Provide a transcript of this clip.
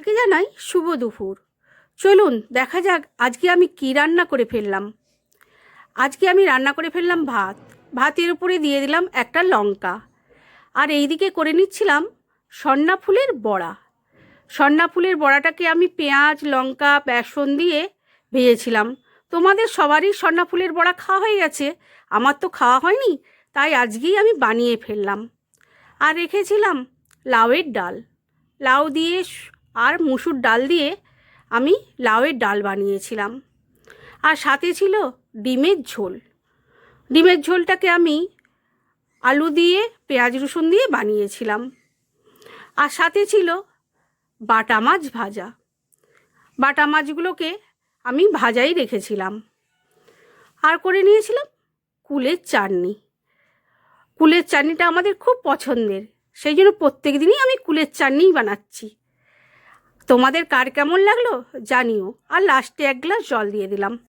সবাইকে জানাই শুভ দুপুর। চলুন দেখা যাক আজকে আমি কি রান্না করে ফেললাম। আজকে আমি রান্না করে ফেললাম ভাতের উপরে দিয়ে দিলাম একটা লঙ্কা, আর এইদিকে করে নিচ্ছিলাম সন্না ফুলের বড়া। সন্না ফুলের বড়াটাকে আমি পেঁয়াজ লঙ্কা বেসন দিয়ে ভেজেছিলাম। তোমাদের সবারই সন্না ফুলের বড়া খাওয়া হয়ে গেছে, আমার তো খাওয়া হয়নি, তাই আজকেই আমি বানিয়ে ফেললাম। আর রেখেছিলাম লাউয়ের ডাল, লাউ দিয়ে আর মুসুর ডাল দিয়ে আমি লাউয়ের ডাল বানিয়েছিলাম। আর সাথে ছিল ডিমের ঝোল। ডিমের ঝোলটাকে আমি আলু দিয়ে পেঁয়াজ রসুন দিয়ে বানিয়েছিলাম। আর সাথে ছিল বাটা মাছ ভাজা। বাটা মাছগুলোকে আমি ভাজাই রেখেছিলাম। আর করে নিয়েছিলাম কুলের চাটনি। কুলের চাটনিটা আমাদের খুব পছন্দের, সেই জন্য প্রত্যেক দিনই আমি কুলের চাটনিই বানাচ্ছি। তোমাদের কার কেমন লাগলো জানিও। আর লাস্টে এক গ্লাস জল দিয়ে দিলাম।